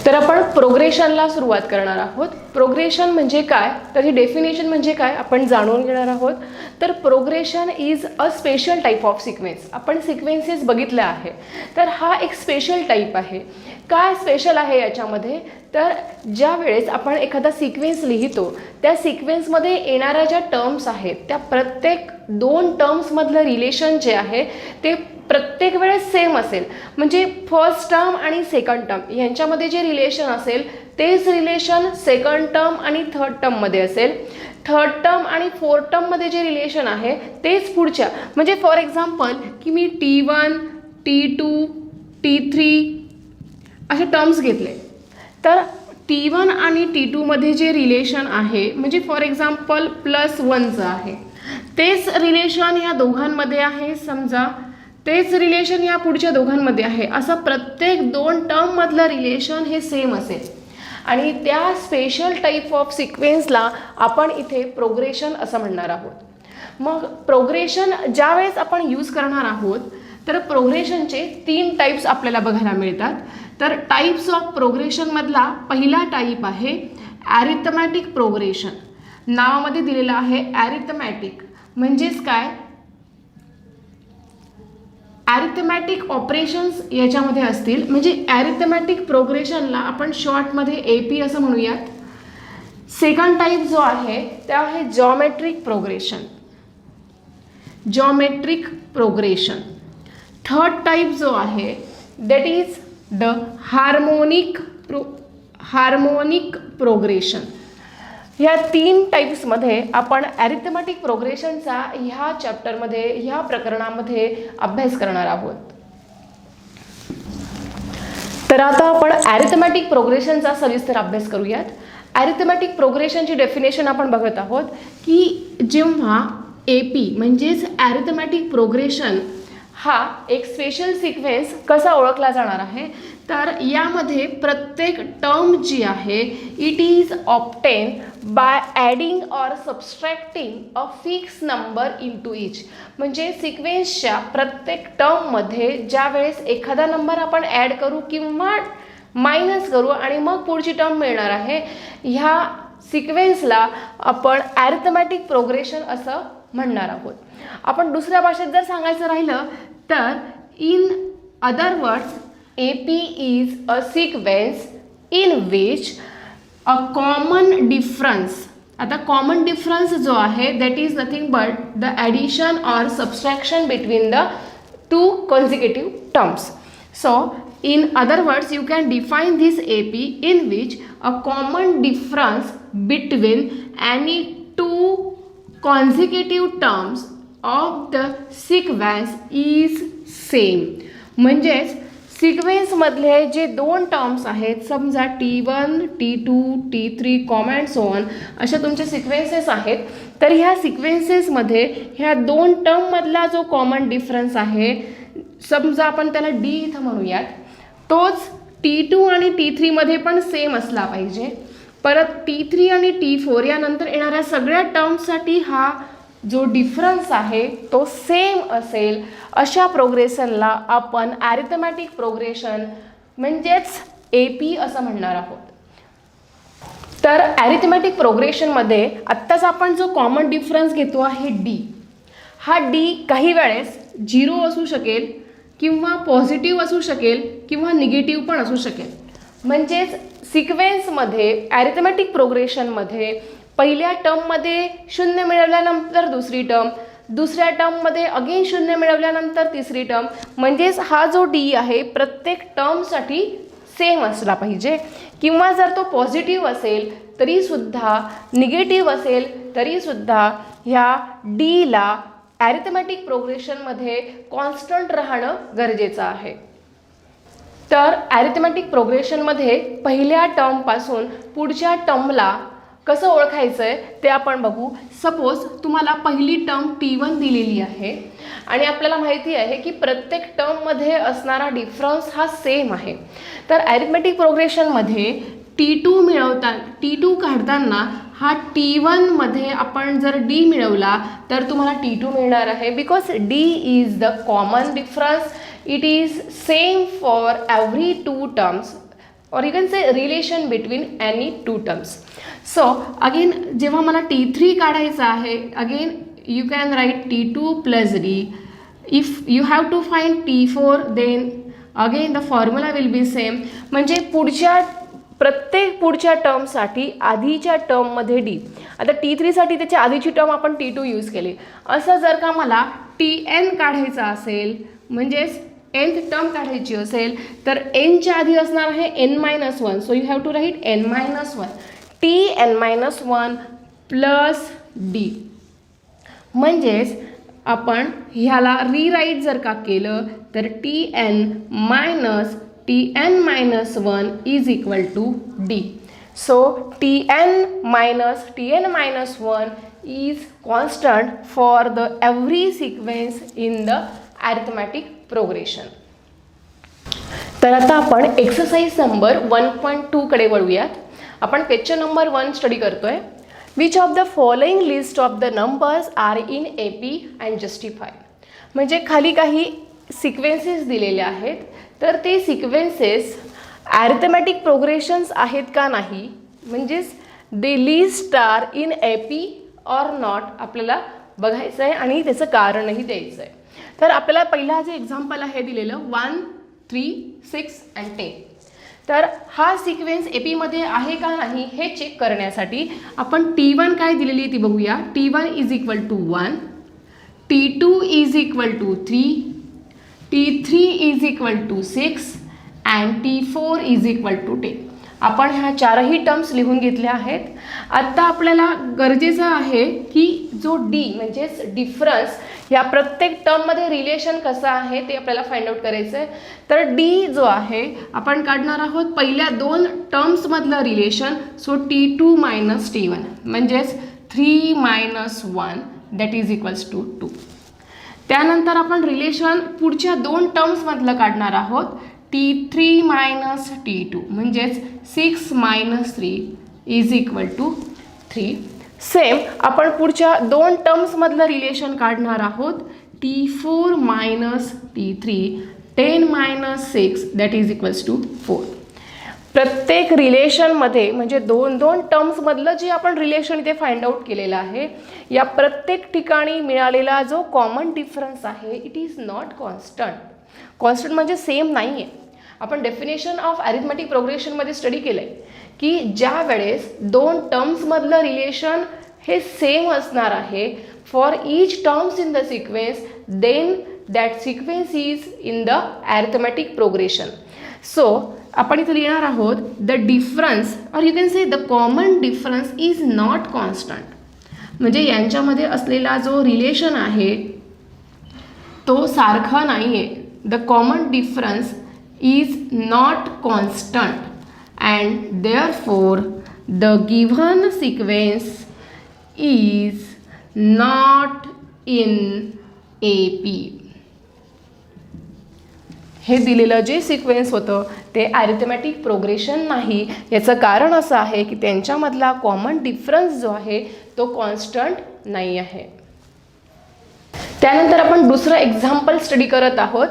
तर आपण प्रोग्रेशनला सुरुवात करणार आहोत. प्रोग्रेशन म्हणजे काय, त्याची डेफिनेशन म्हणजे काय आपण जाणून घेणार आहोत. तर progression is a special type of sequence. आपण सिक्वेन्सेस बघितले आहे, तर हा एक स्पेशल टाईप आहे. काय स्पेशल आहे याच्यामध्ये, तर ज्या वेळेस आपण एखादा सिक्वेन्स लिहितो त्या सिक्वेन्समध्ये येणाऱ्या ज्या टर्म्स आहेत त्या प्रत्येक दोन टर्म्समधलं रिलेशन जे आहे ते प्रत्येक वेळेस सेम असेल. म्हणजे फर्स्ट टर्म आणि सेकंड टर्म यांच्यामध्ये जे रिलेशन असेल तेच रिलेशन सेकंड टर्म आणि थर्ड टर्ममध्ये असेल. थर्ड टर्म आणि फोर्थ टर्ममध्ये जे रिलेशन आहे तेच पुढच्या, म्हणजे फॉर एक्झाम्पल की मी T1, T2, T3 असे टर्म्स घेतले, तर T1 आणि T2 मध्ये जे रिलेशन आहे म्हणजे फॉर एक्झाम्पल +1चं आहे, तेच रिलेशन या दोघांमध्ये आहे. समजा तेच रिलेशन या पुढच्या दोघांमध्ये आहे. असं प्रत्येक दोन टर्ममधलं रिलेशन हे सेम असेल आणि त्या स्पेशल टाईप ऑफ सिक्वेन्सला आपण इथे प्रोग्रेशन असं म्हणणार आहोत. मग प्रोग्रेशन ज्या वेळेस आपण यूज करणार आहोत तर प्रोग्रेशनचे 3 टाईप्स आपल्याला बघायला मिळतात. तर टाईप्स ऑफ प्रोग्रेशनमधला पहिला टाईप आहे ॲरिथमॅटिक प्रोग्रेशन. नावामध्ये दिलेलं आहे ॲरिथमॅटिक. म्हणजेच काय, ॲरिथमॅटिक ऑपरेशन्स याच्यामध्ये असतील. म्हणजे ॲरिथमॅटिक प्रोग्रेशनला आपण शॉर्टमध्ये AP असं म्हणूयात. सेकंड टाईप जो आहे त्या आहे geometric progression. Geometric progression. Third type जो आहे that is the harmonic progression. ह्या 3 टाईप्समध्ये आपण ॲरिथमॅटिक प्रोग्रेशनचा ह्या चॅप्टरमध्ये ह्या प्रकरणामध्ये अभ्यास करणार आहोत. तर आता आपण ॲरिथमॅटिक प्रोग्रेशनचा सविस्तर अभ्यास करूयात. ॲरिथमॅटिक प्रोग्रेशनची डेफिनेशन आपण बघत आहोत की जेव्हा AP म्हणजेच ॲरिथमॅटिक प्रोग्रेशन हा एक स्पेशल सिक्वेन्स कसा ओळखला जाणार आहे, तर यामध्ये प्रत्येक टर्म जी आहे it is obtain by adding or subtracting a fix number into each. म्हणजे सिक्वेन्सच्या प्रत्येक टर्ममध्ये ज्या वेळेस एखादा नंबर आपण ॲड करू किंवा मायनस करू आणि मग पुढची टर्म मिळणार आहे, ह्या सिक्वेन्सला आपण ॲरिथमॅटिक प्रोग्रेशन असं म्हणणार आहोत. आपण दुसऱ्या भाषेत जर सांगायचं राहिलं तर in other words AP is a sequence in which a common difference, आता common difference जो आहे that is nothing but the addition or subtraction between the two consecutive terms. So in other words you can define this AP in which a common difference between any two consecutive terms of the sequence is same. म्हणजेच सिक्वेन्समधले जे 2 terms आहेत, समजा T1, T2, T3 and so on अशा तुमचे sequences आहेत, तर ह्या सिक्वेन्सेसमध्ये ह्या 2 टर्ममधला जो कॉमन डिफरन्स आहे, समजा आपण त्याला D इथं म्हणूयात, तोच T2 आणि T3मध्ये पण सेम असला पाहिजे. परत T3 आणि T4 यानंतर येणाऱ्या सगळ्या टर्म्ससाठी हा जो डिफरन्स आहे तो सेम असेल. अशा प्रोग्रेशनला आपण ॲरिथमॅटिक प्रोग्रेशन म्हणजेच AP असं म्हणणार आहोत. तर ॲरिथमॅटिक प्रोग्रेशनमध्ये आत्ताच आपण जो कॉमन डिफरन्स घेतो आहे D, हा D काही वेळेस 0 असू शकेल किंवा पॉझिटिव्ह असू शकेल किंवा निगेटिव्ह पण असू शकेल. म्हणजेच सिक्वेन्समध्ये ॲरिथमॅटिक प्रोग्रेशनमध्ये पहिल्या टर्ममध्ये 0 मिळवल्यानंतर दुसरी टर्म, दुसऱ्या टर्ममध्ये अगेन 0 मिळवल्यानंतर तिसरी टर्म. म्हणजेच हा जो D आहे प्रत्येक टर्मसाठी सेम असला पाहिजे. किंवा जर तो पॉझिटिव्ह असेल तरीसुद्धा, निगेटिव्ह असेल तरीसुद्धा ह्या Dला ॲरिथमॅटिक प्रोग्रेशनमध्ये कॉन्स्टंट राहणं गरजेचं आहे. तर ॲरिथमॅटिक प्रोग्रेशनमध्ये पहिल्या टर्मपासून पुढच्या टर्मला कसं ओळखायचं आहे ते आपण बघू. सपोज तुम्हाला पहिली टर्म T1 दिलेली आहे आणि आपल्याला माहिती आहे की प्रत्येक टर्ममध्ये असणारा डिफरन्स हा सेम आहे. तर ॲरिथमॅटिक प्रोग्रेशनमध्ये T2 काढताना हा T1मध्ये आपण जर D मिळवला तर तुम्हाला T2 मिळणार आहे. Because D is the common difference. It is same for every 2 terms. or you can say relation between any two terms. So again जेव्हा मला T3 काढायचं आहे, again you can write T2 plus D. If you have to find T4 then again the formula will be same. म्हणजे प्रत्येक पुढच्या टर्मसाठी आधीच्या टर्ममध्ये डी. आता T3साठी त्याच्या आधीची टर्म आपण T2 यूज केली. असं जर का मला Tn काढायचं असेल म्हणजेच nth टर्म काढायची असेल तर nच्या आधी असणार आहे n-1. So you have to write n-1 Tn-1 plus D. म्हणजेच आपण ह्याला रिराईट जर का केलं तर Tn-1 is equal to D. So Tn-1 is constant for the every sequence in the arithmetic progression. तर आता आपण एक्सरसाइज नंबर 1.2 कडे वळूयात. आपण क्वेश्चन नंबर 1 स्टडी करतोय. Which of the following list of the numbers R in AP and justify. म्हणजे खाली काही सिक्वेन्सेस दिलेले आहेत तर ते सिक्वेन्सेस ॲरिथमॅटिक प्रोग्रेशन्स आहेत का नाही, म्हणजेच they list are in AP or not आपल्याला बघायचं आहे आणि त्याचं कारणही द्यायचं आहे. तर आपल्याला पहिला जे एक्झाम्पल आहे दिलेलं 1, 3, 6 अँड 10. तर हा सिक्वेन्स APमध्ये आहे का नाही हे चेक करण्यासाठी आपण T1 काय दिलेली ती बघूया. T1 is equal to 1, T2 is equal to 3, T3 is equal to 6 अँड T4 इज इक्वल टू 10. आपण ह्या चारही टर्म्स लिहून घेतल्या आहेत. आत्ता आपल्याला गरजेचं आहे की जो D म्हणजेच डिफरन्स या प्रत्येक टर्ममध्ये रिलेशन कसं आहे ते आपल्याला फाइंड आउट करायचं आहे. तर D जो आहे आपण काढणार आहोत पहिल्या दोन टर्म्समधलं relation. So T2 minus T1 म्हणजेच 3 minus 1 that is equals to 2. त्यानंतर आपण रिलेशन पुढच्या दोन टर्म्समधलं काढणार आहोत. T3 मायनस T2 म्हणजेच 6 minus 3 is equal to 3. Same आपण पुढच्या दोन टर्म्समधलं रिलेशन काढणार आहोत. T4 minus T3 10 minus 6 that is equals to 4. प्रत्येक रिलेशनमध्ये म्हणजे दोन टर्म्समधलं जे आपण रिलेशन इथे फाइंड आउट केलेलं आहे या प्रत्येक ठिकाणी मिळालेला जो कॉमन डिफरन्स आहे it is not constant. Constant म्हणजे सेम नाही आहे. आपण डेफिनेशन ऑफ ॲरिथमॅटिक प्रोग्रेशनमध्ये स्टडी केलं आहे की ज्या वेळेस दोन टर्म्समधलं रिलेशन हे सेम असणार आहे for each terms in the sequence then that sequence is in the arithmetic progression. So आपण इथे लिहिणार आहोत the difference or you can say the common difference is not constant. म्हणजे यांच्यामध्ये असलेला जो रिलेशन आहे तो सारखा नाही आहे. The common difference is not constant and therefore the given sequence is not in AP. हे दिलेलं जे सिक्वेन्स होतं ते ॲरिथमॅटिक प्रोग्रेशन नाही. याचं कारण असं आहे की त्यांच्यामधला कॉमन डिफरन्स जो आहे तो कॉन्स्टंट नाही आहे. त्यानंतर आपण दुसरं एक्झाम्पल स्टडी करत आहोत.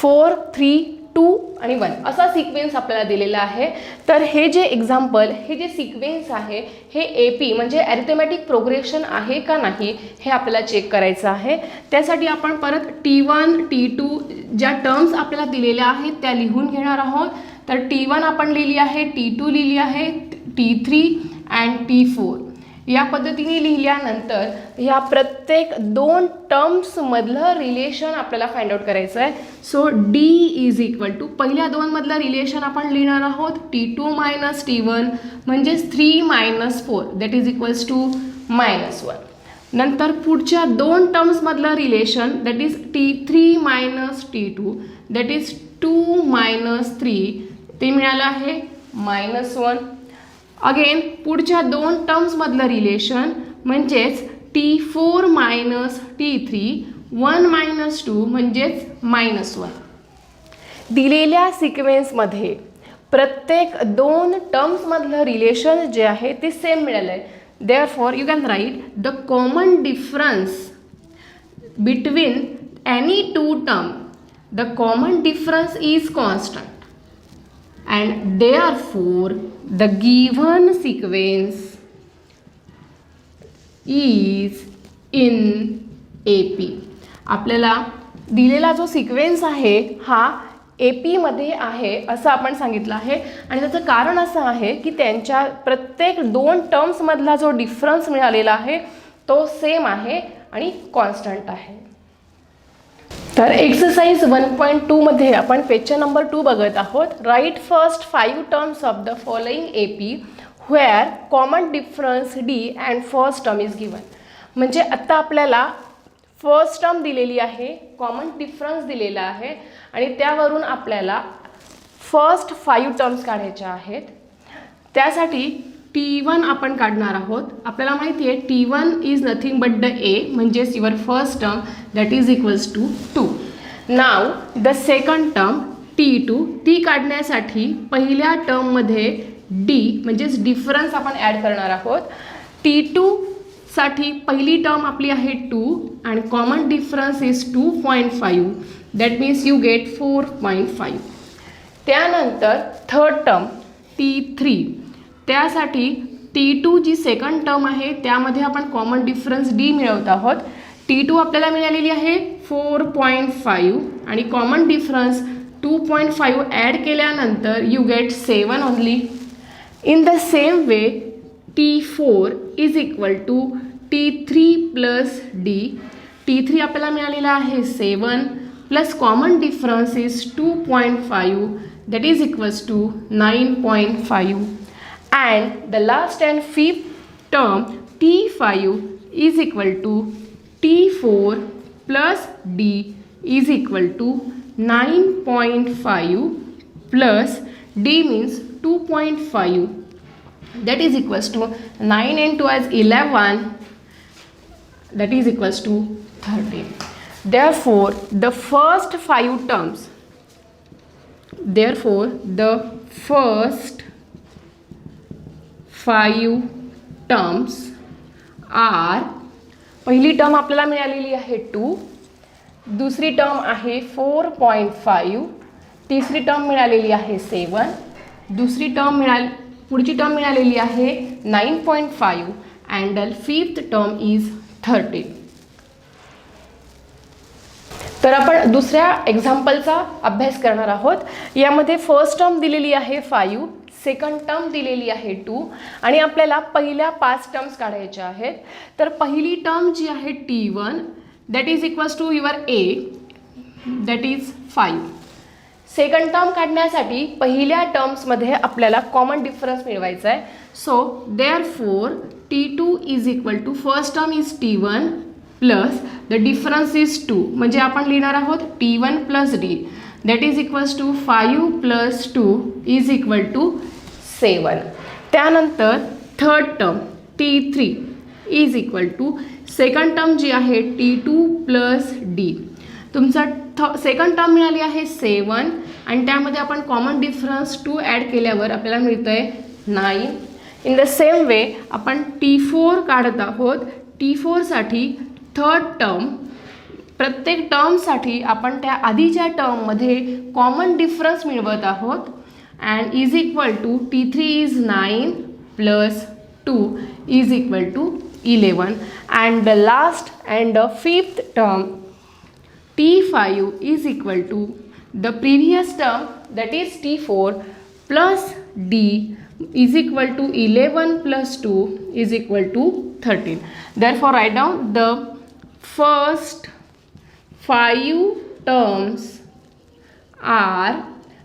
4, 3, 2 आणि 1 असा सिक्वेन्स आपल्याला दिलेला आहे. तर हे जे एक्झाम्पल हे जे सिक्वेन्स आहे हे AP म्हणजे ॲरिथमॅटिक प्रोग्रेशन आहे का नाही हे आपल्याला चेक करायचं आहे. त्यासाठी आपण परत T1, T2 ज्या टर्म्स आपल्याला दिलेल्या आहेत त्या लिहून घेणार आहोत. तर T1 आपण लिहिली आहे, T2 लिहिली आहे, T3 अँड T4 या पद्धतीने लिहिल्यानंतर ह्या प्रत्येक दोन टर्म्समधलं रिलेशन आपल्याला फाइंड आउट करायचं आहे. So D is equal to पहिल्या दोनमधलं रिलेशन आपण लिहिणार आहोत T2 मायनस T1 म्हणजेच 3 minus 4 that is equals to -1. नंतर पुढच्या दोन टर्म्समधलं relation that is T3 minus T2 that is 2 minus 3 ते मिळालं आहे -1. अगेन पुढच्या दोन टर्म्समधलं रिलेशन म्हणजेच T4 मायनस T3 1 मायनस 2 म्हणजेच -1. दिलेल्या सिक्वेन्समध्ये प्रत्येक दोन टर्म्समधलं रिलेशन जे आहे ते सेम मिळालं आहे. Therefore you can write the common difference between any two term the common difference is constant. and therefore the given sequence is in AP. आपल्याला दिलेला जो सिक्वेन्स आहे हा AP मध्ये आहे असं आपण सांगितलं आहे आणि त्याचं कारण असं आहे की त्यांच्या प्रत्येक दोन टर्म्समधला जो डिफरन्स मिळालेला आहे तो सेम आहे आणि कॉन्स्टंट आहे. तर एक्सरसाइज 1.2 मध्ये आपण क्वेश्चन नंबर 2 बघत आहोत. Write first 5 terms of the following AP where common difference D and first term is given. म्हणजे आता आपल्याला फर्स्ट टर्म दिलेली आहे, कॉमन डिफरन्स दिलेला आहे आणि त्यावरून आपल्याला फर्स्ट 5 टर्म्स काढायच्या आहेत. त्यासाठी T1 आपण काढणार आहोत. आपल्याला माहिती आहे T1 is nothing but the A म्हणजेच your first term that is equals to 2. Now the second term T2. ती काढण्यासाठी पहिल्या टर्ममध्ये D म्हणजेच डिफरन्स आपण ॲड करणार आहोत. T2 साठी पहिली टर्म आपली आहे 2 आणि common difference is 2.5 that means you get 4.5. त्यानंतर थर्ड टर्म T3. त्यासाठी T2 जी सेकंड टर्म आहे त्यामध्ये आपण कॉमन डिफरन्स D मिळवत आहोत. T2 आपल्याला मिळालेली आहे 4.5 आणि कॉमन डिफरन्स 2.5 ॲड केल्यानंतर you get 7 only. In the same way T4 is equal to T3 plus D. T3 आपल्याला मिळालेला आहे 7 plus common difference is 2.5 that is equals to 9.5 and the last and fifth term T5 is equal to T4 plus D is equal to 9.5 plus D means 2.5 that is equals to 9 into as 11 that is equals to 13. Therefore the first 5 terms are पहिली term आपल्याला मिळालेली आहे 2, दुसरी term आहे 4.5, तिसरी term मिळालेली आहे 7, पुढची टर्म मिळालेली आहे 9.5 and the fifth term is 13. तर आपण दुसऱ्या एक्झाम्पलचा अभ्यास करणार आहोत. यामध्ये फर्स्ट टर्म दिलेली आहे 5, सेकंड टर्म दिलेली आहे 2 आणि आपल्याला पहिल्या 5 टर्म्स काढायच्या आहेत. तर पहिली टर्म जी आहे T1 that is equals to your A that is 5. Second term काढण्यासाठी पहिल्या टर्म्समध्ये आपल्याला कॉमन डिफरन्स मिळवायचा आहे. So therefore T2 is equal to first term is T1 plus the difference is 2 म्हणजे आपण लिहिणार आहोत T1 plus D that is equals to 5 plus 2 is equal to 7. त्यानंतर third term T3 is equal to second term जी आहे T2 plus D. तुमचा second term मिळाली आहे 7 आणि त्यामध्ये आपण कॉमन डिफरन्स 2 ॲड केल्यावर आपल्याला मिळतं आहे 9. इन द सेम वे आपण T4 काढत आहोत. T4साठी थर्ड टर्म प्रत्येक टर्मसाठी आपण त्या आधीच्या टर्ममध्ये कॉमन डिफरन्स मिळवत आहोत and is equal to T3 is 9 plus 2 is equal to 11 and the last and the fifth term T5 is equal to the previous term that is T4 plus D is equal to 11 plus 2 is equal to 13. Therefore write down the first 5 terms are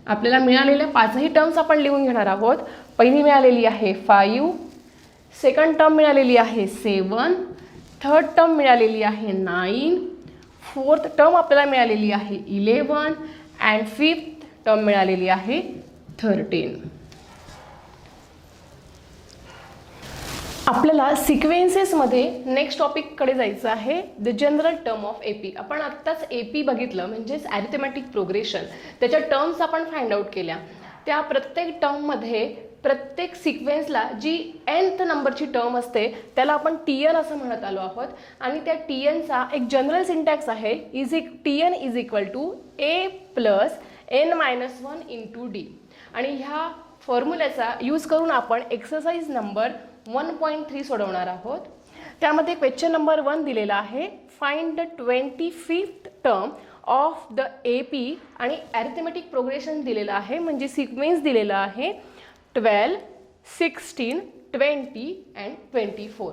आपल्याला मिळालेल्या 5ही terms आपण लिहून घेणार आहोत. पहिली मिळालेली आहे 5, second term मिळालेली आहे 7, थर्ड टर्म मिळालेली आहे 9, फोर्थ टर्म आपल्याला मिळालेली आहे 11 अँड फिफ्थ टर्म मिळालेली आहे 13. आपल्याला सिक्वेन्सेसमध्ये नेक्स्ट टॉपिककडे जायचं आहे, the general term of AP. आपण आत्ताच AP बघितलं म्हणजेच ॲरिथमॅटिक प्रोग्रेशन, त्याच्या टर्म्स आपण फाइंड आउट केल्या. त्या प्रत्येक टर्ममध्ये प्रत्येक सिक्वेन्सला जी nth नंबरची टर्म असते त्याला आपण TN असं म्हणत आलो आहोत आणि त्या TNचा एक जनरल सिंटॅक्स आहे TN is equal to A plus N-1 into D. आणि ह्या फॉर्म्युल्याचा यूज करून आपण एक्सरसाइज नंबर 1.3 सोडवणार आहोत. त्यामध्ये क्वेश्चन नंबर 1 दिलेला आहे, find the 25th term of the AP आणि ॲरिथमेटिक प्रोग्रेशन दिलेलं आहे, म्हणजे सिक्वेन्स दिलेला आहे 12, 16, 20 अँड 24.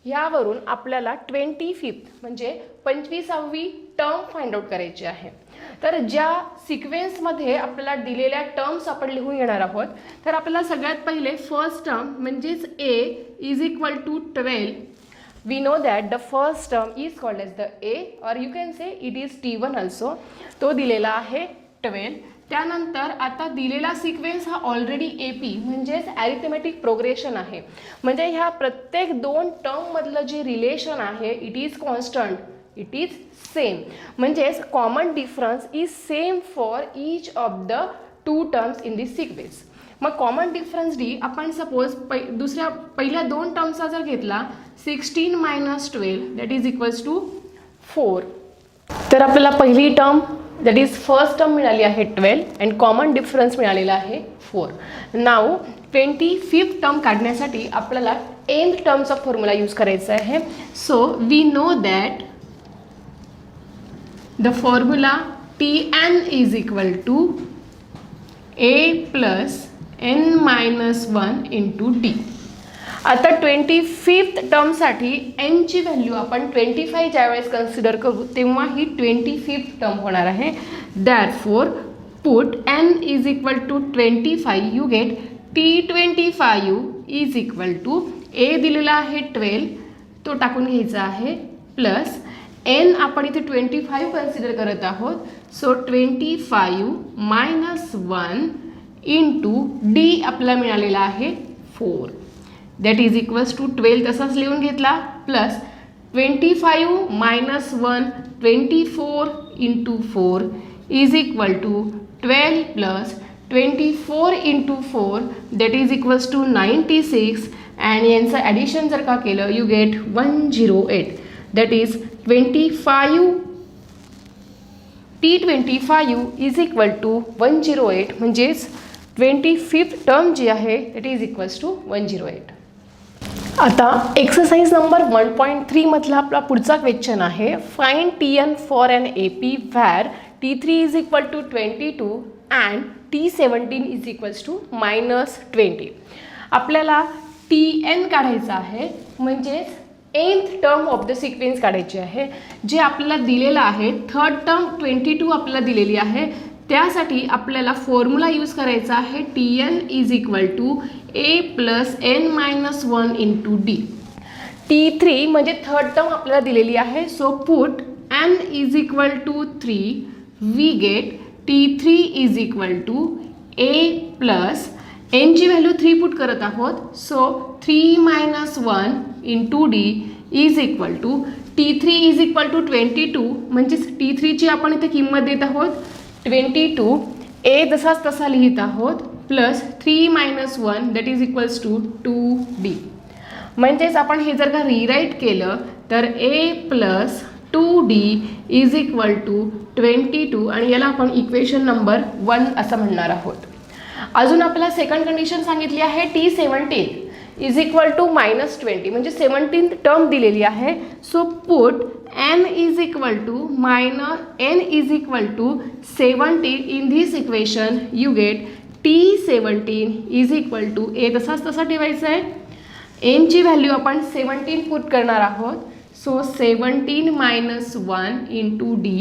यावरून आपल्याला 25th म्हणजे 25वी टर्म फाइंड आउट करायची आहे. तर ज्या सिक्वेन्समध्ये आपल्याला दिलेल्या टर्म्स आपण लिहून घेणार आहोत, तर आपल्याला सगळ्यात पहिले फर्स्ट टर्म म्हणजेच A is equal to 12. We know that the first term is called as the A और you can say it is T1 also. तो दिलेला आहे 12. त्यानंतर आता दिलेला सिक्वेन्स हा ऑलरेडी AP म्हणजेच ॲरिथमेटिक प्रोग्रेशन आहे, म्हणजे ह्या प्रत्येक 2 टर्ममधलं जे रिलेशन आहे it is constant, it is same, म्हणजेच common difference is same for each of the 2 terms in this sequence. मग कॉमन डिफरन्स D आपण सपोज पहिल्या 2 टर्म्सचा जर घेतला 16 minus 12 that is equals to 4. तर आपल्याला पहिली term that is first term मिळाली आहे 12 अँड कॉमन डिफरन्स मिळालेला आहे 4. नाव 25th टर्म काढण्यासाठी आपल्याला nth टर्मचा फॉर्म्युला यूज करायचा आहे. So we know that the formula Tn is equal to A plus n minus 1 into D. आता 25th टर्मसाठी n ची व्हॅल्यू आपण 25 ज्यावेळेस कन्सिडर करू तेव्हा ही 25th टर्म होणार आहे. Therefore put n is equal to 25 you get T25 is equal to A दिलेला आहे 12 तो टाकून घ्यायचा आहे प्लस n आपण इथे 25 कन्सिडर करत आहोत. सो 25 मायनस 1 इंटू D आपला मिळालेला आहे 4 दॅट इज इक्वल्स टू 12 तसाच लिहून घेतला plus 25 minus 1 24 into 4 is equal to 12 plus 24 into 4 that is equals to 96 and यांचं ॲडिशन जर का केलं you get 108 that is 25 T25 is equal to 108 म्हणजेच 25th टर्म जी आहे दॅट इज इक्वल्स टू 108. आता एक्सरसाइज नंबर 1.3 मधला आपला पुढचा क्वेश्चन आहे, find Tn for n AP where T3 is equal to 22 and T17 is equals to -20. आपल्याला Tn काढायचा आहे म्हणजेच nth term of the sequence काढायची आहे. जे आपल्याला दिलेलं आहे थर्ड टर्म 22 आपल्याला दिलेली आहे, त्यासाठी आपल्याला फॉर्म्युला यूज करायचा आहे Tn is equal to A plus n minus 1 into D. T3 म्हणजे थर्ड टर्म आपल्याला दिलेली आहे. So put n is equal to 3 we get T3 is equal to A plus n ची व्हॅल्यू 3 पुट करत आहोत. So 3 minus 1 into D is equal to T3 is equal to 22 म्हणजेच T3ची आपण इथे किंमत देत आहोत 22. A जसाच तसा लिहित आहोत plus 3 minus 1 that is equals to 2D. म्हणजेच आपण हे जर का रिराईट केलं तर A plus 2D is equal to 22 आणि याला आपण इक्वेशन नंबर 1 असं म्हणणार आहोत. अजून आपल्याला सेकंड कंडिशन सांगितली आहे T17 इज इक्वल टू -20 म्हणजे 17th टर्म दिलेली आहे. So put n is equal to n is equal to 17 in this equation you get T17 is equal to A तसाच तसा ठेवायचा आहे. n ची व्हॅल्यू आपण 17 पुट करणार आहोत. So 17 minus 1 into D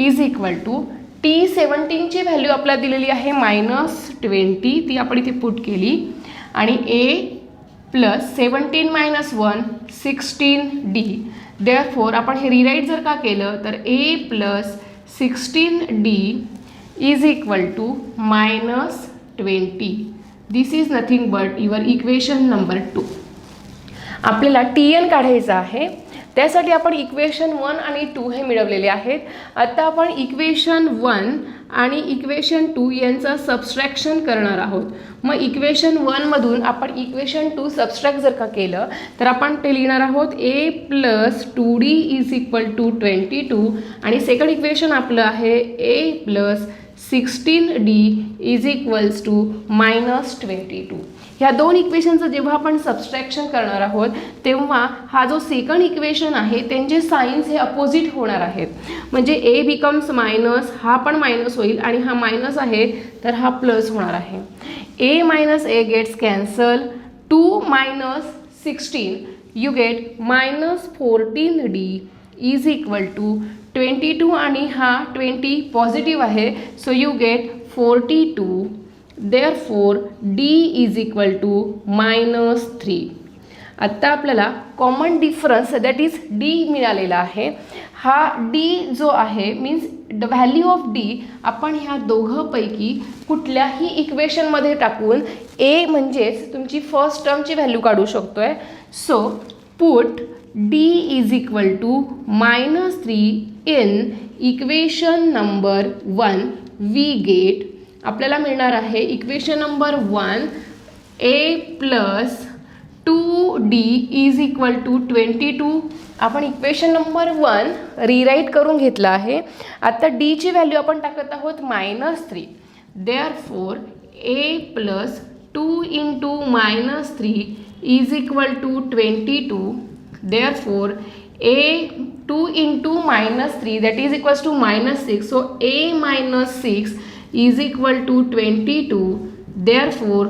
is equal to T17 ची value आपल्याला दिलेली आहे -20 ती आपण इथे पुट केली आणि A plus 17 minus 1 16D. Therefore आपण हे रिराईट जर का केलं तर A plus 16D is equal to -20. This is nothing but your equation number 2. आपल्याला Tn काढायचं आहे, त्यासाठी आपण इक्वेशन 1 आणि 2 हे मिळवलेले आहेत. आता आपण इक्वेशन 1 आणि इक्वेशन 2 यांचं सबस्ट्रॅक्शन करणार आहोत. मग इक्वेशन 1 मधून आपण इक्वेशन 2 सबस्ट्रॅक्ट जर का केलं तर आपण ते लिहिणार आहोत A plus 2D is equal to 22 आणि सेकंड इक्वेशन आपलं आहे A plus 16d is equals to -22. ह्या दोन इक्वेशनचं जेव्हा आपण सबस्ट्रॅक्शन करणार आहोत तेव्हा हा जो सेकंड इक्वेशन आहे त्यांचे साइन्स हे अपोजिट होणार आहेत. म्हणजे ए बिकम्स मायनस, हा पण मायनस होईल आणि हा मायनस आहे तर हा प्लस होणार आहे. A minus a gets cancel. 2 - 16 you get -14d is equal to 22 आणि हा 20 पॉझिटिव्ह आहे so you get 42. Therefore d is equal to -3. आत्ता आपल्याला common difference that is d मिळालेला आहे. हा d जो आहे means the value of d आपण ह्या दोघंपैकी कुठल्याही इक्वेशनमध्ये टाकून a म्हणजेच तुमची फर्स्ट टर्मची व्हॅल्यू काढू शकतो आहे. So put d is equal to -3 in equation number 1. We get आपल्याला मिळणार आहे equation number 1 a plus 2d is equal to 22. आपण इक्वेशन नंबर 1 रिराईट करून घेतला आहे. आता d ची व्हॅल्यू आपण टाकत आहोत -3. Therefore a plus 2 into -3 is equal to 22. Therefore a 2 into -3 that is equals to -6. So a -6 is equal to 22. Therefore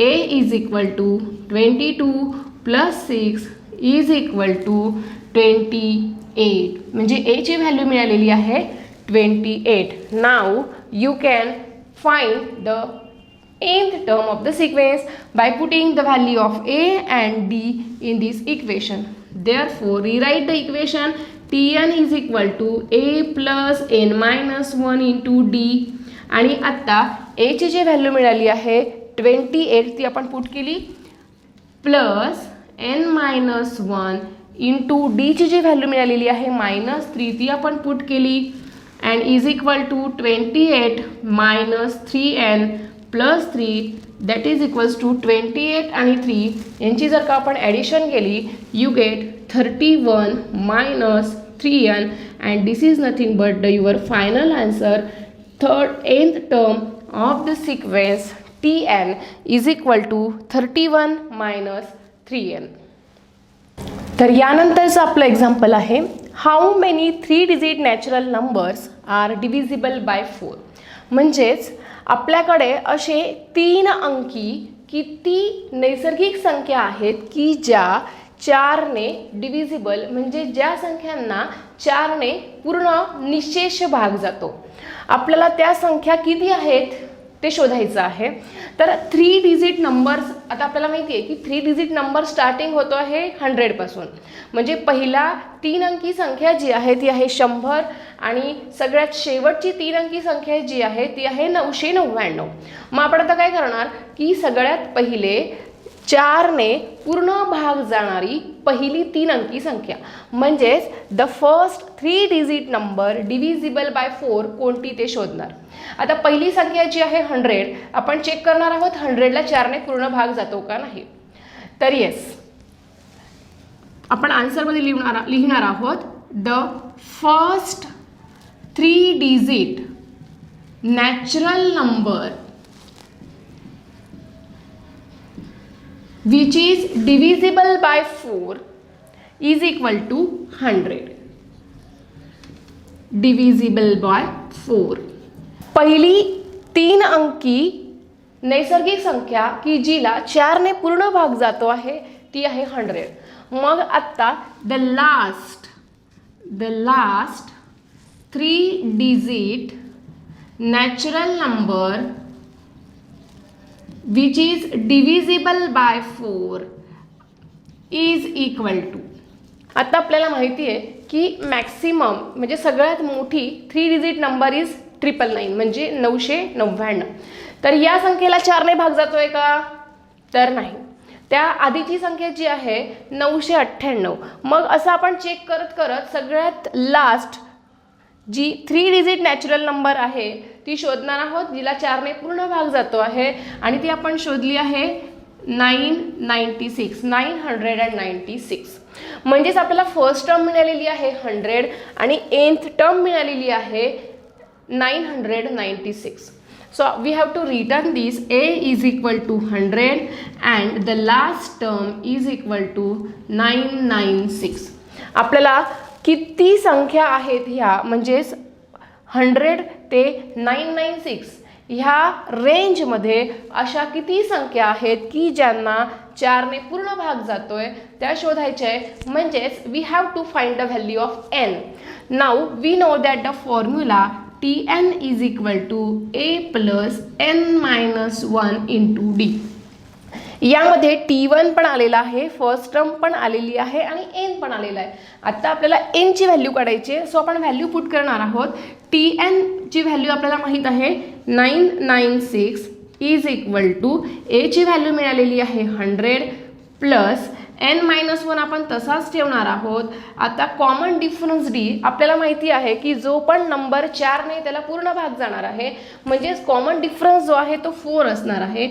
a is equal to 22 plus 6 is equal to 28. म्हणजे a ची value मिळालेली आहे 28. Now you can find the nth term of the sequence by putting the value of a and d in this equation. Therefore rewrite the equation Tn is equal to a plus n minus 1 into d. आणि आत्ता a ची जी value मिळाली आहे 28 ती आपण put केली plus n-1 into d ची जी value मिळालेली आहे -3 ती आपण पुट केली and is equal to 28 - 3n plus 3 that is equals to 28 आणि 3 यांची जर का आपण ॲडिशन केली you get 31 - 3n and this is nothing but the your final answer. nth term of the sequence Tn is equal to 31 - 3n. तर यानंतरचं आपलं example आहे how many 3 digit natural numbers are divisible by 4. म्हणजेच आपल्याकडे असे 3 अंकी किती नैसर्गिक संख्या आहेत की ज्या 4ने डिव्हिजिबल म्हणजे ज्या संख्यांना 4ने पूर्ण निशेष भाग जातो. आपल्याला त्या संख्या किती आहेत ते शोधायचं आहे. तर 3 डिजिट नंबर्स आता आपल्याला माहिती आहे की 3 डिजिट नंबर स्टार्टिंग होतो आहे 100 पासून. म्हणजे पहिला 3 अंकी संख्या जी आहे ती आहे 100 आणि सगळ्यात शेवटची 3 अंकी संख्या जी आहे ती आहे 999. मग आपण आता काय करणार की सगळ्यात पहिले 4ने पूर्ण भाग जाणारी पहिली 3 अंकी संख्या म्हणजेच the first 3 digit number divisible by 4 कोणती ते शोधणार. आता पहिली संख्या जी आहे 100 आपण चेक करणार आहोत 100ला 4ने पूर्ण भाग जातो का नाही. तर येस आपण आन्सरमध्ये लिहिणार आहोत the first 3 digit natural number which is divisible by 4 is equal to 100. Divisible by 4. पहिली 3 अंकी नैसर्गिक संख्या की जिला 4ने पूर्ण भाग जातो आहे ती आहे 100. मग आत्ता the last 3 digit natural number which is divisible by 4 is equal to. आता आपल्याला माहिती आहे की मॅक्सिमम म्हणजे सगळ्यात मोठी 3 डिजिट नंबर इज 999 म्हणजे 999. तर या संख्येला 4ने भाग जातोय का तर नाही. त्या आधीची संख्या जी आहे 998. मग असं आपण चेक करत करत सगळ्यात लास्ट जी 3 डिजिट नॅचरल नंबर आहे ती शोधणार आहोत जिला 4ने पूर्ण भाग जातो आहे आणि ती आपण शोधली आहे 996. म्हणजेच आपल्याला फर्स्ट टर्म मिळालेली आहे 100 आणि nth टर्म मिळालेली आहे 996. So we have to return this. A is equal to 100 and the last term is equal to 996. आपल्याला किती संख्या आहेत ह्या म्हणजेच 100 ते 996 ह्या रेंजमध्ये अशा किती संख्या आहेत की ज्यांना 4ने पूर्ण भाग जातोय त्या शोधायच्या आहे. म्हणजेच we have to find the value of n. Now we know that the formula Tn is equal to a plus n minus 1 into d. यामध्ये T1 पण आलेला आहे, फर्स्ट टर्म पण आलेली आहे आणि n पण आलेला आहे. आता आपल्याला n ची व्हॅल्यू काढायची आहे. सो आपण व्हॅल्यू पुट करणार आहोत. Tn ची व्हॅल्यू आपल्याला माहीत आहे 996 इज इक्वल टू a ची व्हॅल्यू मिळालेली आहे 100 प्लस n-1 आपण तसाच ठेवणार आहोत. आता कॉमन डिफरन्स d आपल्याला माहिती आहे की जो पण नंबर 4ने त्याला पूर्ण भाग जाणार आहे म्हणजेच कॉमन डिफरन्स जो आहे तो 4 असणार आहे.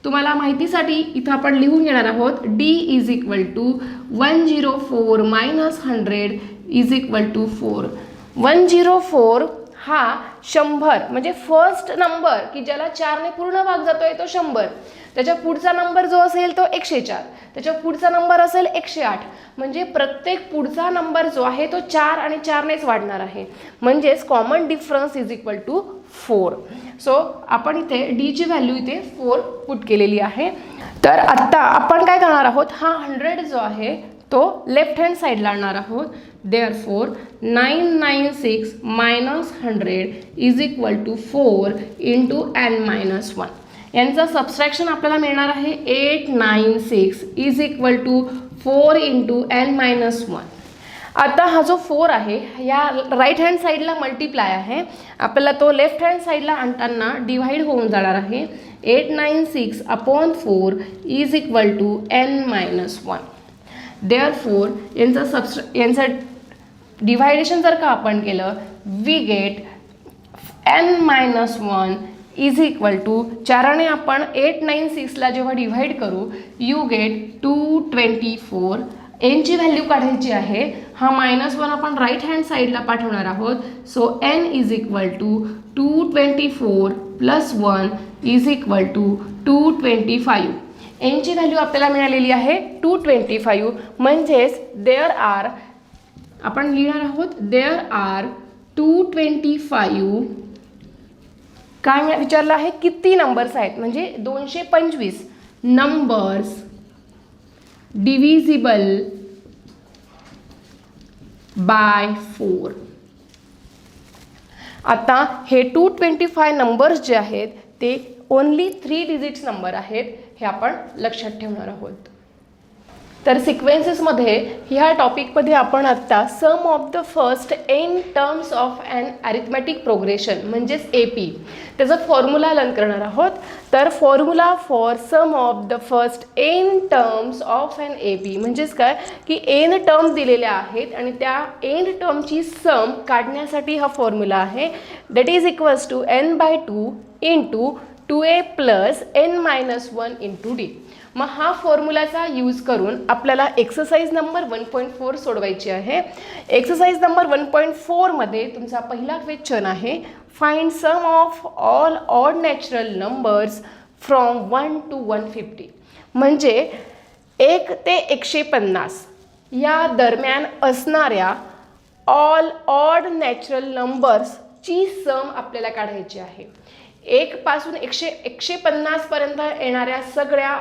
तुम्हाला माहितीसाठी इथं आपण लिहून घेणार आहोत d is equal to 104 minus 100 is equal to 4. 104 हा 100 म्हणजे फर्स्ट नंबर की ज्याला 4ने पूर्ण भाग जातोय तो 100. त्याच्या पुढचा नंबर जो असेल तो 104. त्याच्या पुढचा नंबर असेल 108. म्हणजे प्रत्येक पुढचा नंबर जो आहे तो 4 आणि 4नेच वाढणार आहे. म्हणजेच common difference is equal to 4. So आपण इथे d ची व्हॅल्यू इथे 4 पुट केलेली आहे. तर आत्ता आपण काय करणार आहोत, हा 100 जो आहे तो लेफ्ट हँड साईडला आणणार आहोत. Therefore 996 minus 100 is equal to 4 into n-1. यांचा सबस्ट्रॅक्शन आपल्याला मिळणार आहे 896 is equal to 4 into n-1. आता हा जो 4 आहे या राईट हँड साईडला मल्टिप्लाय आहे. आपल्याला तो लेफ्ट हँड साईडला आणताना डिवाइड होऊन जाणार आहे. 896 upon 4 is equal to n-1. Therefore यांचं डिवायडेशन जर का आपण केलं we get n-1 is equal to 4ने आपण 896ला जेव्हा डिवाइड करू यू गेट 224. n ची व्हॅल्यू काढायची आहे. हा -1 आपण राईट हँड साईडला पाठवणार आहोत. So n is equal to 224 plus 1 is equal to 225. n ची व्हॅल्यू आपल्याला मिळालेली आहे 225. म्हणजेच देअर आर आपण लिहिणार आहोत देअर आर 225. काय विचारलं आहे किती नंबर्स आहेत म्हणजे 225 नंबर्स डिव्हिजिबल बाय 4. आता हे 225 नंबर्स जे आहेत ते ओनली 3 डिजिट्स नंबर आहेत हे आपण लक्षात ठेवणार आहोत. तर सिक्वेन्सेसमध्ये ह्या टॉपिकमध्ये आपण आत्ता sum of the first n terms of an arithmetic progression म्हणजेच AP त्याचा फॉर्म्युला लर्न करणार आहोत. तर formula for sum of the first n terms of an AP म्हणजेच काय की n टर्म दिलेल्या आहेत आणि त्या n टर्मची सम काढण्यासाठी हा फॉर्म्युला आहे. That is equals to n/2 into 2a plus n-1 into d. मग हा फॉर्म्युलाचा यूज करून आपल्याला एक्सरसाइज नंबर 1.4 सोडवायची आहे. एक्सरसाइज नंबर 1.4 मध्ये तुमचा पहिला क्वेश्चन आहे find sum of all odd natural numbers from 1 to 150. म्हणजे 1 ते 150 या दरम्यान असणाऱ्या ऑल ऑड नॅचरल नंबर्सची सम आपल्याला काढायची आहे. 1 पासून 150 पर्यंत येणाऱ्या सगळ्या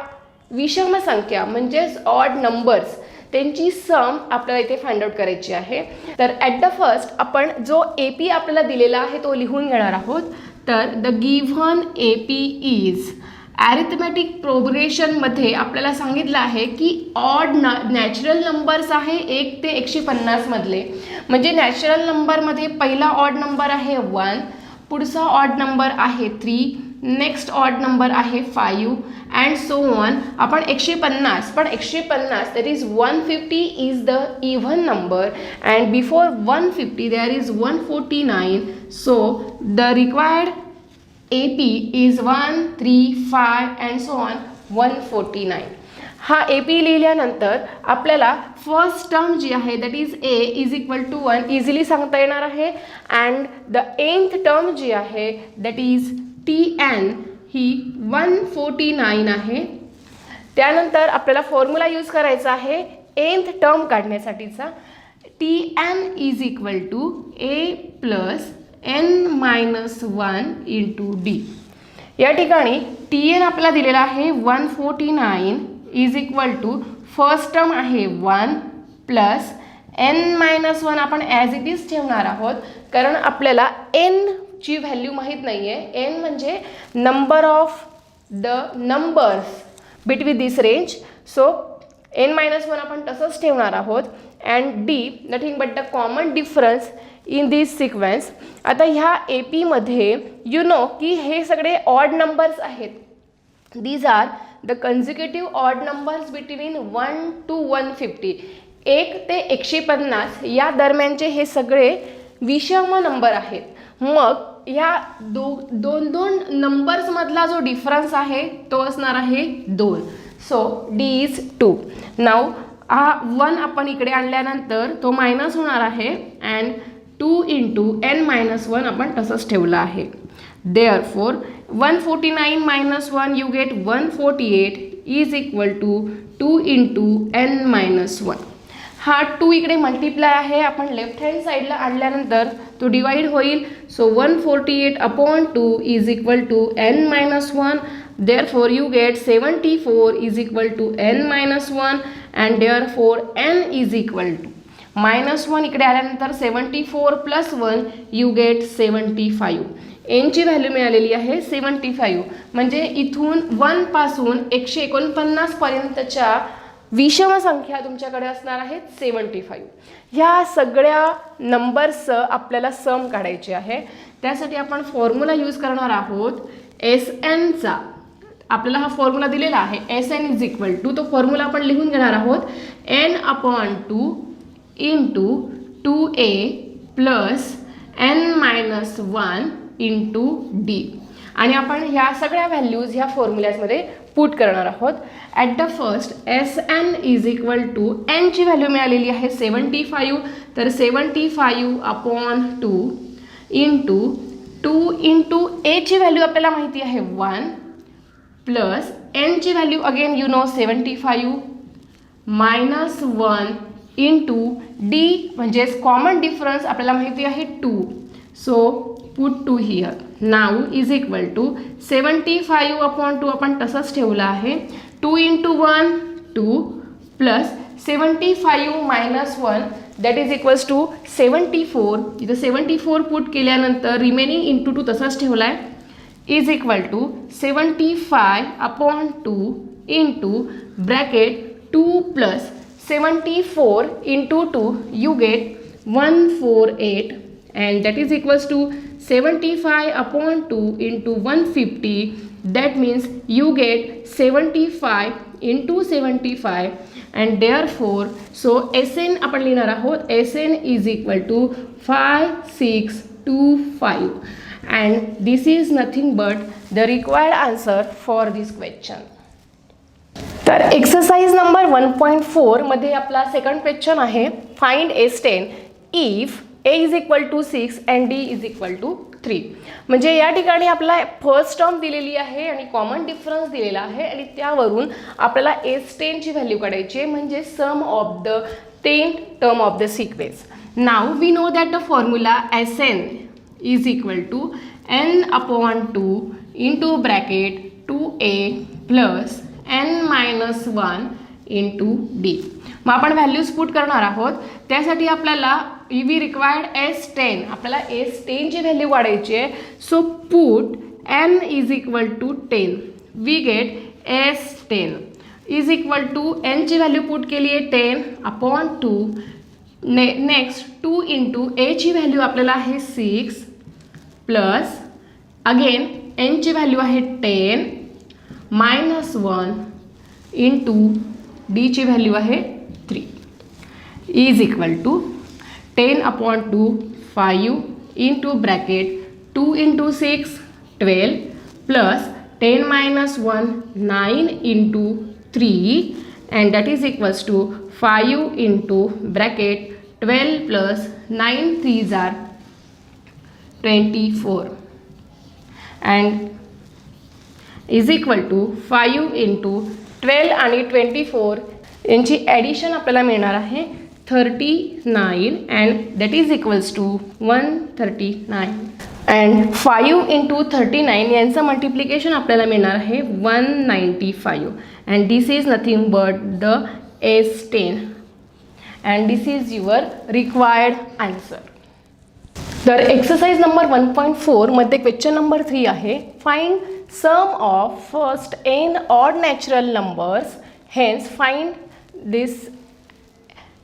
विषम संख्या म्हणजेच ऑड नंबर्स त्यांची सम आपल्याला इथे फाइंड आउट करायची आहे. तर ॲट द फर्स्ट आपण जो AP आपल्याला दिलेला आहे तो लिहून घेणार आहोत. तर द गिव्हन AP इज ॲरिथमॅटिक प्रोग्रेशनमध्ये आपल्याला सांगितलं आहे की ऑड नॅचरल नंबर्स आहे 1 ते 150 मधले. म्हणजे नॅचरल नंबरमध्ये पहिला ऑड नंबर आहे 1, पुढचा ऑड नंबर आहे 3, नेक्स्ट ऑड नंबर आहे 5 अँड सो ऑन. आपण 150 पण 150 that is 150 is the even number and before 150 there is 149. So the required AP is 1, 3, 5 and so on 149. हा ए पी लिहिल्यानंतर आपल्याला फर्स्ट टर्म जी आहे that is a is equal to 1 easily सांगता येणार आहे. अँड द nth टर्म जी आहे दॅट इज TN ही 149 आहे. त्यानंतर आपल्याला फॉर्म्युला यूज करायचा आहे nth टर्म काढण्यासाठीचा. TN is equal to A plus n-1 into D. या ठिकाणी TN आपल्याला दिलेला आहे 149 is equal to first term आहे 1 प्लस n-1 आपण ॲज इट इज ठेवणार आहोत कारण आपल्याला n ची व्हॅल्यू माहीत नाही आहे. n म्हणजे number of the numbers between this range. So n-1 आपण तसंच ठेवणार आहोत. And D nothing but the common difference in this sequence. आता ह्या ए पीमध्ये यू नो की हे सगळे ऑड नंबर्स आहेत. These are the consecutive odd numbers between 1 to 150. 1 ते 150 या दरम्यानचे हे सगळे विषम नंबर आहेत. मग ह्या दोन नंबर्समधला जो डिफरन्स आहे तो असणार आहे 2. So D is 2. नाव हा 1 आपण इकडे आणल्यानंतर तो मायनस होणार आहे अँड 2 इंटू n-1 आपण तसंच ठेवलं आहे. Therefore 149 minus 1 you get 148 is equal to 2 into n-1. हा 2 इकडे मल्टिप्लाय आहे. आपण लेफ्ट हँड साईडला आणल्यानंतर तो डिवाइड होईल. So 148 upon 2 is equal to n-1. Therefore you get 74 is equal to n-1 and therefore n is equal to -1 इकडे आल्यानंतर 74 प्लस 1 यू गेट 75. एनची व्हॅल्यू मिळालेली आहे 75. म्हणजे इथून 1 पासून 149 पर्यंतच्या विषम संख्या तुमच्याकडे असणार आहेत 75. ह्या सगळ्या नंबर्सचं आपल्याला सम काढायचे आहे. त्यासाठी आपण फॉर्म्युला यूज करणार आहोत SNचा. आपल्याला हा फॉर्म्युला दिलेला आहे SN इज इक्वल टू. तो फॉर्म्युला आपण लिहून घेणार आहोत n/2 into 2a plus n-1 into D. आणि आपण ह्या सगळ्या व्हॅल्यूज ह्या फॉर्म्युल्यामध्ये पुट करणार आहोत. At the first SN is equal to nची व्हॅल्यू मिळालेली आहे 75. तर 75 अपॉन 2 इंटू 2 इंटू एची व्हॅल्यू आपल्याला माहिती आहे 1 प्लस nची व्हॅल्यू again you know 75 minus 1 into D म्हणजेच कॉमन डिफरन्स आपल्याला माहिती आहे 2. So put 2 here. Now is equal to 75 upon 2 आपण तसंच ठेवलं आहे. 2 into 1 2 plus 75 minus 1 that is equals to 74. इथं 74 पुट केल्यानंतर रिमेनिंग इंटू 2 तसाच ठेवला आहे is equal to 75 upon 2 into bracket 2 plus 74 into 2 you get 148 and that is equals to 75 upon 2 into 150. That means you get 75 into 75 and therefore so SN आपण लिहिणार आहोत SN is equal to 5625 and this is nothing but the required answer for this question. तर exercise number 1.4 मध्ये आपला second question आहे find S10 if A is equal to 6 and D is equal to 3. म्हणजे या ठिकाणी आपला first term दिलेली आहे आणि कॉमन डिफरन्स दिलेला आहे आणि त्यावरून आपल्याला S10 ची व्हॅल्यू काढायची आहे म्हणजे sum of the 10th term of the sequence. Now we know that the formula SN is equal to n/2 into bracket 2a plus n-1 into D. मग आपण व्हॅल्यूज पुट करणार आहोत. त्यासाठी आपल्याला वी रिक्वायर्ड S10. आपल्याला S10 ची value काढायची आहे. So put n is equal to 10. We get S10 is equal to n ची व्हॅल्यू पुट केली आहे 10 अपॉन 2. नेक्स्ट 2 इंटू a ची व्हॅल्यू आपल्याला आहे 6 प्लस अगेन n ची व्हॅल्यू आहे 10 मायनस 1 इंटू D ची व्हॅल्यू आहे 3 is equal to 10 upon 2 5 into bracket 2 into 6 12 plus 10 minus 1 9 into 3 and that is equals to 5 into bracket 12 plus 9 3s are 24 and is equal to 5 into 12 आणि 24 यांची addition आपल्याला मिळणार आहे 39 and that is equals to 139 and 5 into 39 यांचं multiplication आपल्याला मिळणार आहे 195 and this is nothing but the S10 and this is your required answer. तर एक्सरसाइज नंबर 1.4 मध्ये क्वेश्चन नंबर 3 आहे find sum of first n odd natural numbers hence find this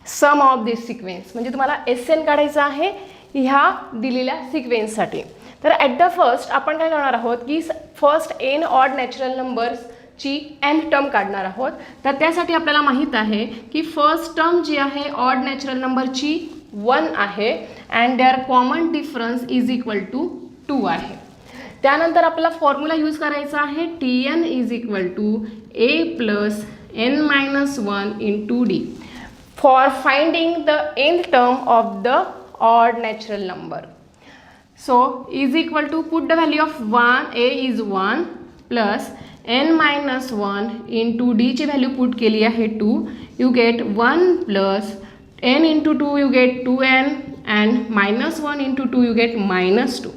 sum of this sequence. म्हणजे तुम्हाला SN काढायचं आहे ह्या दिलेल्या सिक्वेन्ससाठी. तर ॲट द फर्स्ट आपण काय करणार आहोत की फर्स्ट n ऑड नॅचरल नंबर्सची nth टर्म काढणार आहोत. तर त्यासाठी आपल्याला माहीत आहे की फर्स्ट टर्म जी आहे ऑड नॅचरल नंबरची 1 आहे and their common difference is equal to 2 आहे. त्यानंतर आपल्याला फॉर्म्युला यूज करायचा आहे Tn is equal to a plus n-1 into d for finding the nth term of the odd natural number. So is equal to put the value of 1, a is 1 plus n-1 into d ची value put केली आहे 2. You get 1 plus n into 2 you get 2n and minus 1 into 2 you get minus 2.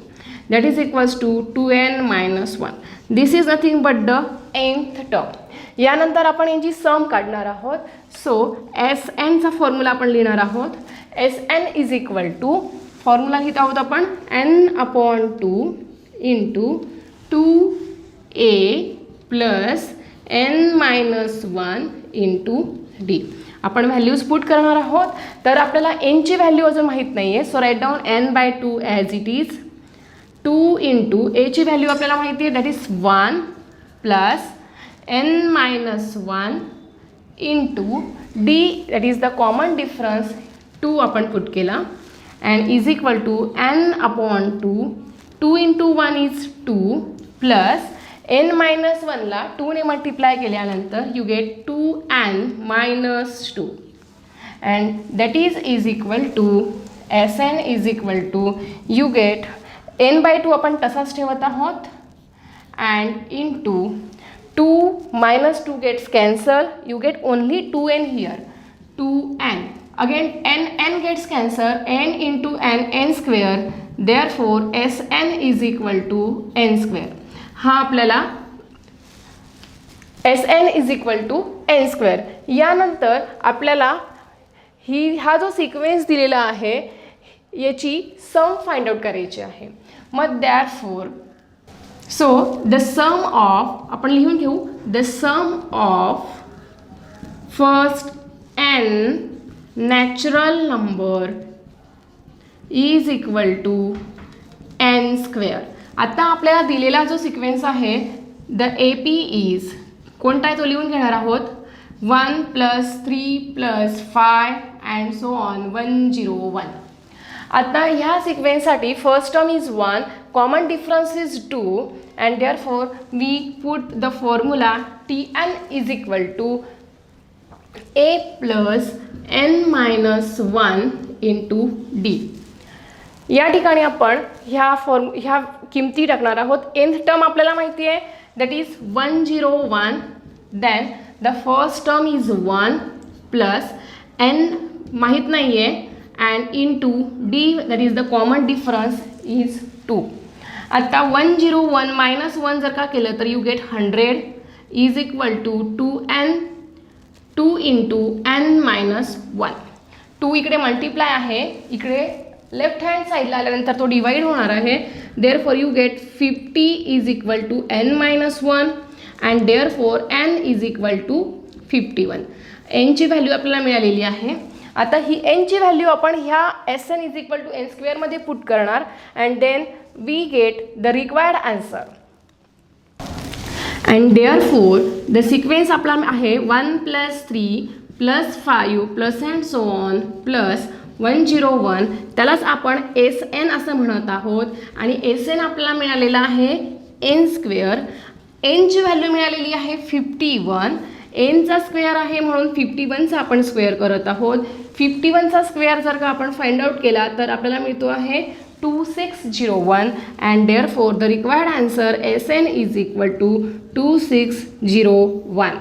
That is equals to 2n minus 1. This is nothing but the nth term. यानंतर आपण यांची सम काढणार आहोत. So S एनचा formula आपण लिहिणार आहोत. S N is equal to formula लिहित आहोत आपण n/2 into 2a plus n-1 into D. आपण व्हॅल्यूज पुट करणार आहोत. तर आपल्याला एनची व्हॅल्यू अजून माहीत नाही आहे. So write down n/2 as it is. 2 into एची व्हॅल्यू आपल्याला माहिती आहे that is 1 plus n-1 into d that is the common difference 2 आपण पुट केला and is equal to n/2. 2 into 1 is 2 plus n-1 ला 2 ने मल्टिप्लाय केल्यानंतर you get 2n minus 2 and that is equal to Sn is equal to you get n/2 आपण तसाच ठेवत आहोत and into 2 minus 2 gets cancelled. You get only 2n here. 2n. Again n gets cancelled. n into n square. Therefore Sn is equal to n square. हा आपल्याला Sn is equal to n square. यानंतर आपल्याला हा जो sequence दिलेला आहे याची sum find out करायची आहे. मग therefore so the sum of आपण लिहून घेऊ the sum of first n natural number is equal to n square. आता आपल्याला दिलेला जो सिक्वेन्स आहे the AP is कोणता आहे तो लिहून घेणार आहोत 1 plus 3 plus 5 and so on 101. आता ह्या सिक्वेन्ससाठी first term is 1, common difference is 2 and therefore we put the formula Tn is equal to a plus n-1 into d. या ठिकाणी आपण ह्या किमती टाकणार आहोत. nth टर्म आपल्याला माहिती आहे that is 101. Then the first term is 1 plus n माहीत नाही आहे and into d that is the common difference is 2. आता 101 minus 1 जर का केलं तर you get 100 is equal to 2 into n-1. 2 इकडे मल्टिप्लाय आहे, इकडे लेफ्ट हँड साईडला आल्यानंतर तो डिवाइड होणार आहे. therefore you get 50 is equal to n-1 and therefore n is equal to 51. n ची व्हॅल्यू आपल्याला मिळालेली आहे. आता ही n ची व्हॅल्यू आपण ह्या Sn is equal to n स्क्वेअरमध्ये पुट करणार and then we get the required answer. And therefore the sequence आपला आहे 1 + 3 + 5 plus and so on plus 101. त्यालाच आपण Sn असं म्हणत आहोत आणि Sn आपल्याला मिळालेला आहे n स्क्वेअर. n ची व्हॅल्यू मिळालेली आहे 51. एनचा स्क्वेअर आहे म्हणून 51चा आपण स्क्वेअर करत आहोत. 51चा स्क्वेअर जर का आपण फाइंड आउट केला तर आपल्याला मिळतो आहे 2601 and therefore the required answer SN is equal to 2601.